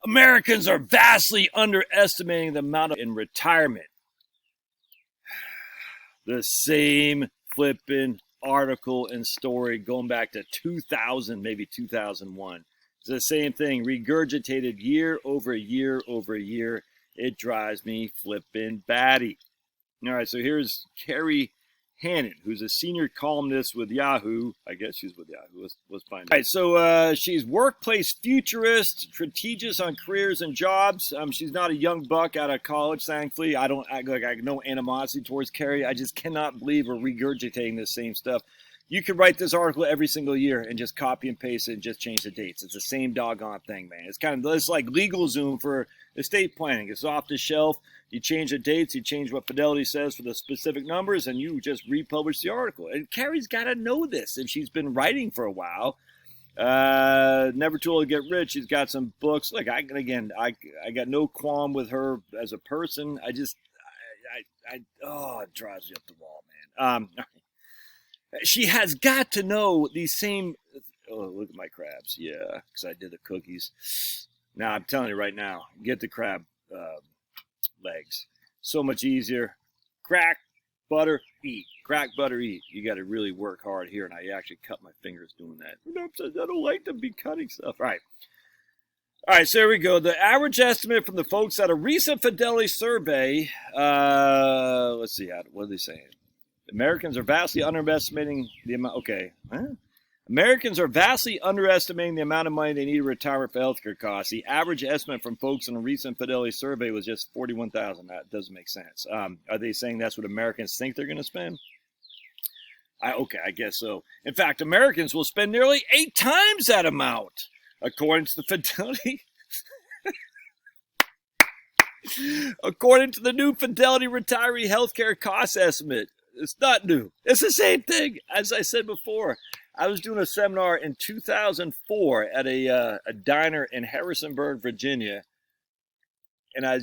Americans are vastly underestimating the amount in retirement. The same flipping article and story going back to 2000, maybe 2001. It's the same thing, regurgitated year over year over year. It drives me flipping batty. All right, so here's Carrie Hannon, who's a senior columnist with Yahoo. I guess she's with Yahoo. Let's find out. All right, so she's workplace futurist, strategist on careers and jobs. She's not a young buck out of college, thankfully. I have no animosity towards Carrie. I just cannot believe we're regurgitating the same stuff. You could write this article every single year and just copy and paste it and just change the dates. It's the same doggone thing, man. It's like LegalZoom for estate planning. It's off the shelf. You change the dates, you change what Fidelity says for the specific numbers, and you just republish the article. And Carrie's got to know this if she's been writing for a while. Never Too Old to Get Rich. She's got some books. Like, I got no qualm with her as a person. It drives you up the wall, man. She has got to know these same. Oh, look at my crabs. Yeah, because I did the cookies. Now, I'm telling you right now, get the crab legs. So much easier. Crack, butter, eat. Crack, butter, eat. You got to really work hard here, and I actually cut my fingers doing that. I don't like to be cutting stuff. All right, so here we go. The average estimate from the folks at a recent Fidelity survey. Let's see, what are they saying? Americans are vastly underestimating the amount. Okay. Huh? Americans are vastly underestimating the amount of money they need to retire for healthcare costs. The average estimate from folks in a recent Fidelity survey was just $41,000. That doesn't make sense. Are they saying that's what Americans think they're going to spend? I guess so. In fact, Americans will spend nearly 8 times that amount, according to the Fidelity. According to the new Fidelity retiree healthcare cost estimate. It's not new. It's the same thing. As I said before, I was doing a seminar in 2004 at a diner in Harrisonburg, Virginia, and I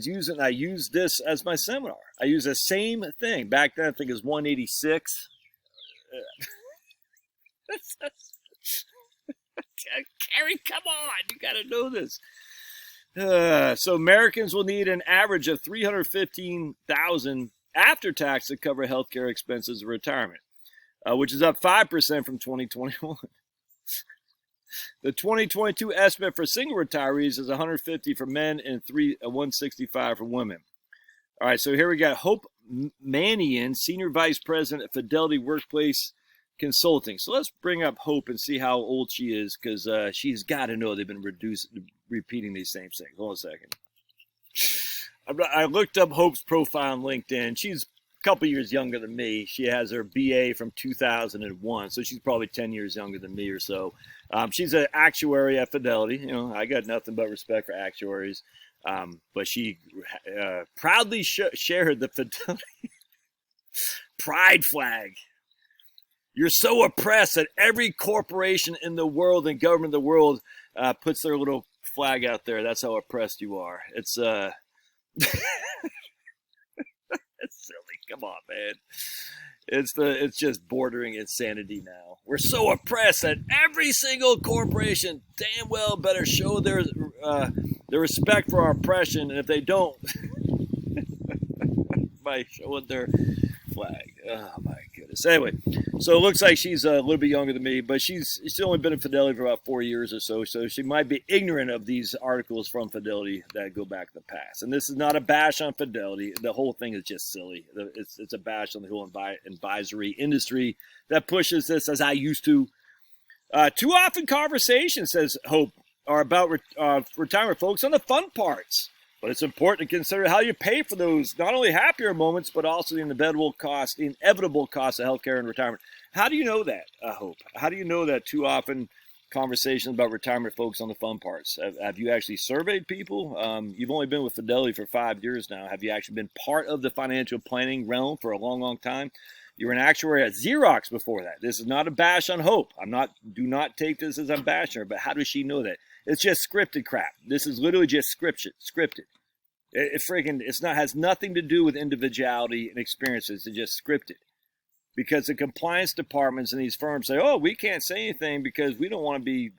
used this as my seminar. I used the same thing. Back then, I think it was 186. Carrie, come on. You got to know this. So Americans will need an average of $315,000 after tax to cover healthcare expenses in retirement, which is up 5% from 2021. The 2022 estimate for single retirees is $150 for men and $165 for women. All right, so here we got Hope Manian, Senior Vice President at Fidelity Workplace Consulting. So let's bring up Hope and see how old she is, because she's got to know they've been repeating these same things. Hold on a second. I looked up Hope's profile on LinkedIn. She's a couple years younger than me. She has her BA from 2001, so she's probably 10 years younger than me or so. She's an actuary at Fidelity. You know, I got nothing but respect for actuaries. But she proudly shared the Fidelity pride flag. You're so oppressed that every corporation in the world and government in the world puts their little flag out there. That's how oppressed you are. It's it's silly. Come on, man. It's just bordering insanity now. We're so oppressed that every single corporation damn well better show their respect for our oppression, and if they don't, by showing their flag. Oh my goodness. Anyway, so it looks like she's a little bit younger than me, but she's only been in Fidelity for about 4 years or so, so she might be ignorant of these articles from Fidelity that go back to the past. And this is not a bash on Fidelity. The whole thing is just silly. It's a bash on the whole advisory industry that pushes this, as I used to. Too often conversations, says Hope, are about retirement folks on the fun parts. But it's important to consider how you pay for those not only happier moments, but also the inevitable cost of healthcare and retirement. How do you know that, Hope? How do you know that too often conversations about retirement folks on the fun parts? Have you actually surveyed people? You've only been with Fidelity for 5 years now. Have you actually been part of the financial planning realm for a long, long time? You were an actuary at Xerox before that. This is not a bash on Hope. Do not take this as I'm bashing her, but how does she know that? It's just scripted crap. This is literally just scripted. Has nothing to do with individuality and experiences. It's just scripted. Because the compliance departments in these firms say, oh, we can't say anything because we don't want to be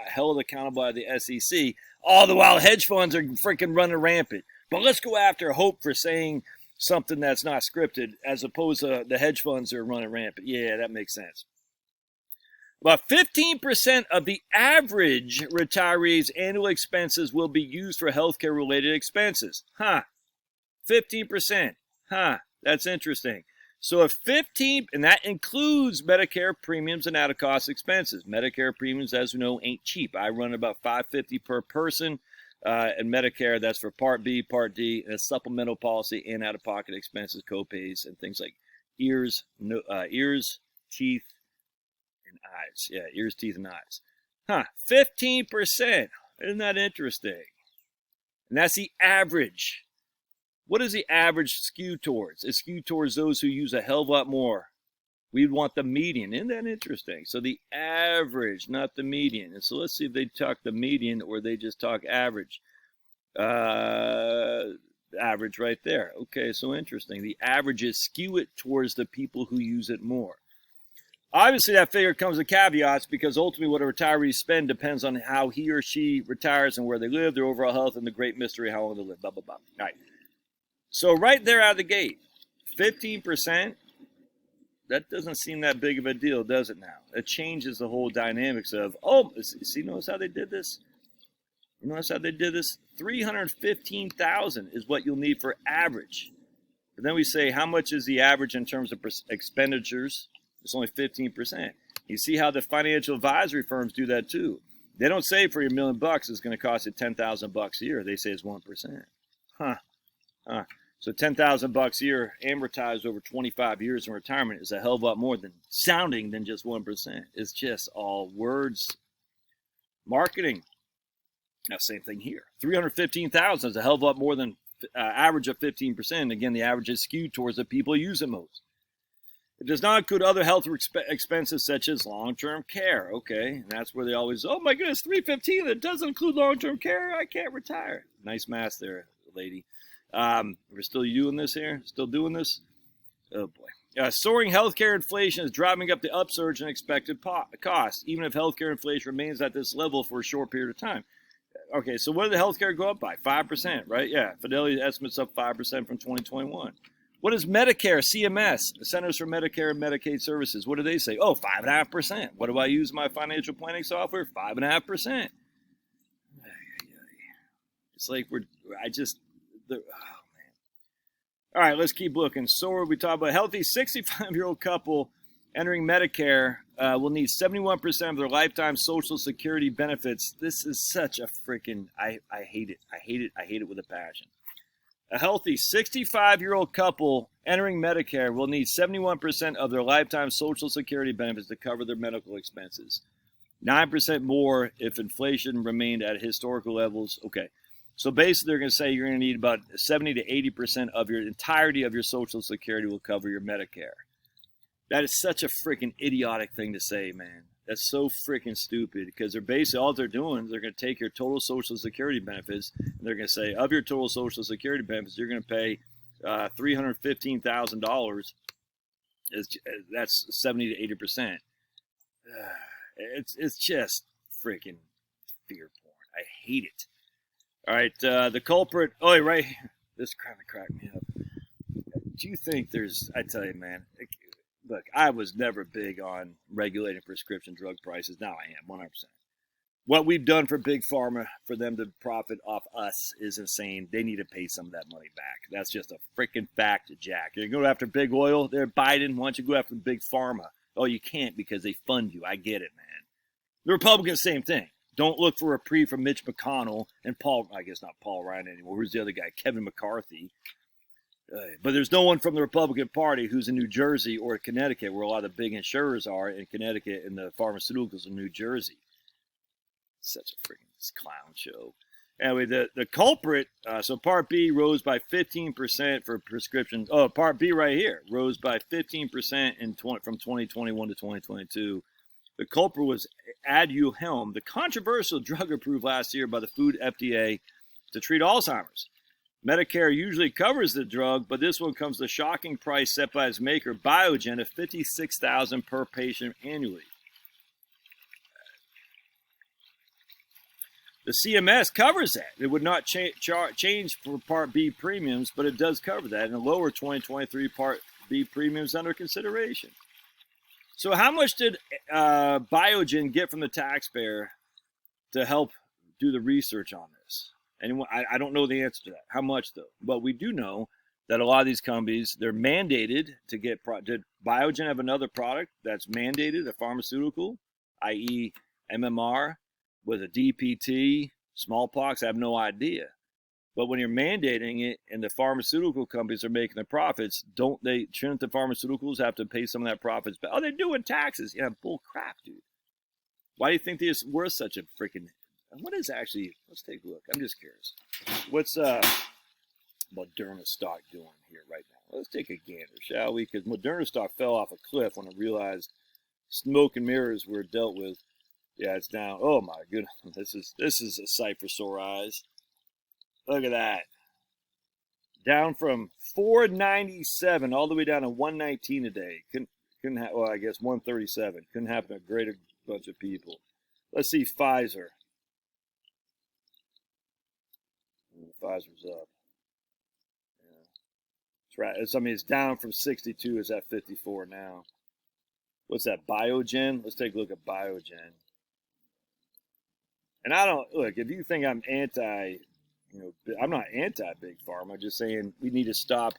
held accountable by the SEC. All the while hedge funds are freaking running rampant. But let's go after Hope for saying something that's not scripted as opposed to the hedge funds are running rampant. Yeah, that makes sense. About 15% of the average retiree's annual expenses will be used for healthcare-related expenses. 15%. That's interesting. So if 15, and that includes Medicare premiums and out-of-cost expenses. Medicare premiums, as we know, ain't cheap. I run about $550 per person. And Medicare, that's for Part B, Part D, and a supplemental policy and out-of-pocket expenses, co-pays, and things like ears, teeth, and eyes. Yeah, ears, teeth, and eyes. 15%. Isn't that interesting? And that's the average. What does the average skew towards? It's skewed towards those who use a hell of a lot more. We'd want the median. Isn't that interesting? So the average, not the median. And so let's see if they talk the median or they just talk average. Average right there. Okay, so interesting. The averages skew it towards the people who use it more. Obviously, that figure comes with caveats because ultimately what a retiree spend depends on how he or she retires and where they live, their overall health, and the great mystery, how long they live, blah, blah, blah. All right. So right there out of the gate, 15%, that doesn't seem that big of a deal, does it now? It changes the whole dynamics of, see, notice how they did this? You notice how they did this? $315,000 is what you'll need for average. But then we say, how much is the average in terms of expenditures? It's only 15%. You see how the financial advisory firms do that too. They don't say for your $1 million it's going to cost you $10,000 a year. They say it's 1%. So $10,000 a year amortized over 25 years in retirement is a hell of a lot more than sounding than just 1%. It's just all words. Marketing. Now, same thing here. $315,000 is a hell of a lot more than average of 15%. Again, the average is skewed towards the people who use it most. It does not include other health expenses such as long-term care. Okay, and that's where they always, oh my goodness, $315. That doesn't include long-term care. I can't retire. Nice math there, lady. We're still doing this here? Still doing this? Oh boy. Soaring healthcare inflation is driving up the upsurge in expected costs, even if healthcare inflation remains at this level for a short period of time. Okay, so what did the healthcare go up by? 5%, right? Yeah, Fidelity estimates up 5% from 2021. What is Medicare, CMS, the Centers for Medicare and Medicaid Services? What do they say? Oh, 5.5%. What do I use my financial planning software? 5.5%. It's like oh man. All right, let's keep looking. So we talk about a healthy 65-year-old couple entering Medicare will need 71% of their lifetime Social Security benefits. This is such a freaking, I hate it. I hate it with a passion. A healthy 65-year-old couple entering Medicare will need 71% of their lifetime Social Security benefits to cover their medical expenses. 9% more if inflation remained at historical levels. Okay. So basically, they're going to say you're going to need about 70 to 80% of your entirety of your Social Security will cover your Medicare. That is such a freaking idiotic thing to say, man. That's so freaking stupid because they're basically, all they're doing is they're going to take your total Social Security benefits and they're going to say, of your total Social Security benefits, you're going to pay $315,000. That's 70 to 80%. It's just freaking fear porn. I hate it. All right, the culprit. Oh, right. This kind of cracked me up. Do you think I tell you, man, look, I was never big on regulating prescription drug prices. Now I am, 100%. What we've done for Big Pharma, for them to profit off us, is insane. They need to pay some of that money back. That's just a freaking fact, Jack. You're going after Big Oil. They're Biden. Why don't you go after Big Pharma? Oh, you can't because they fund you. I get it, man. The Republicans, same thing. Don't look for a reprieve from Mitch McConnell and I guess not Paul Ryan anymore. Who's the other guy? Kevin McCarthy. But there's no one from the Republican Party who's in New Jersey or Connecticut, where a lot of the big insurers are in Connecticut and the pharmaceuticals in New Jersey. Such a freaking clown show. Anyway, the culprit, so Part B rose by 15% for prescriptions. Oh, Part B right here rose by 15% from 2021 to 2022. The culprit was Aduhelm, the controversial drug approved last year by the Food FDA to treat Alzheimer's. Medicare usually covers the drug, but this one comes at a shocking price set by its maker, Biogen, of $56,000 per patient annually. The CMS covers that. It would not change for Part B premiums, but it does cover that. And the lower 2023 Part B premiums under consideration. So how much did Biogen get from the taxpayer to help do the research on this? And I don't know the answer to that. How much, though? But we do know that a lot of these companies, they're mandated to get... Did Biogen have another product that's mandated, a pharmaceutical, i.e. MMR, with a DPT, smallpox? I have no idea. But when you're mandating it and the pharmaceutical companies are making the profits, shouldn't the pharmaceuticals have to pay some of that profits back? Oh, they're doing taxes. Yeah, bull crap, dude. Why do you think they're worth such a freaking... What is actually... Let's take a look. I'm just curious. What's Moderna stock doing here right now? Let's take a gander, shall we? Because Moderna stock fell off a cliff when it realized smoke and mirrors were dealt with. Yeah, it's down. Oh my goodness, this is a sight for sore eyes. Look at that. Down from 497 all the way down to 119 a day. Couldn't have, well, I guess 137. Couldn't happen to a greater bunch of people. Let's see Pfizer. Pfizer's up. Yeah. It's right. I mean, it's down from 62. It's at 54 now. What's that? Biogen? Let's take a look at Biogen. And I don't look. If you think I'm I'm not anti-big pharma. I'm just saying we need to stop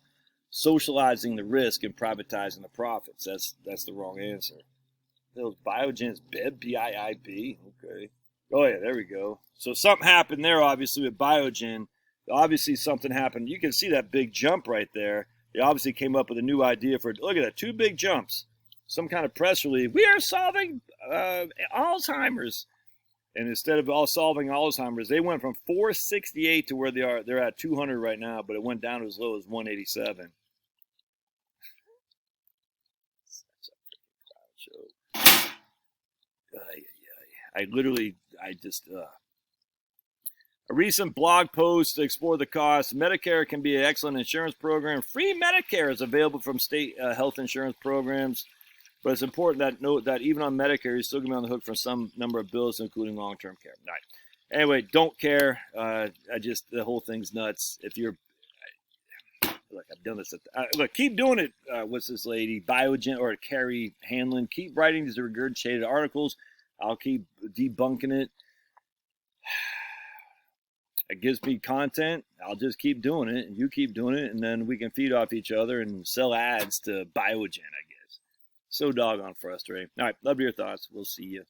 socializing the risk and privatizing the profits. That's the wrong answer. Those Biogen's BIB, B-I-I-B. Okay. Oh yeah, there we go. So something happened there, obviously, with Biogen. Obviously, something happened. You can see that big jump right there. They obviously came up with a new idea for it. Look at that, 2 big jumps. Some kind of press release. We are solving Alzheimer's. And instead of solving Alzheimer's, they went from 468 to where they are. They're at 200 right now, but it went down as low as 187. Such a freaking clown show. A recent blog post to explore the costs. Medicare can be an excellent insurance program. Free Medicare is available from state health insurance programs. But it's important that note that even on Medicare, you're still going to be on the hook for some number of bills, including long-term care. All right. Anyway, don't care. The whole thing's nuts. If you're, look, I've done this. Look, keep doing it. What's this lady? Biogen or Carrie Hanlon. Keep writing these regurgitated articles. I'll keep debunking it. It gives me content. I'll just keep doing it, and you keep doing it, and then we can feed off each other and sell ads to Biogen, I guess. So doggone frustrating. All right, love your thoughts. We'll see you.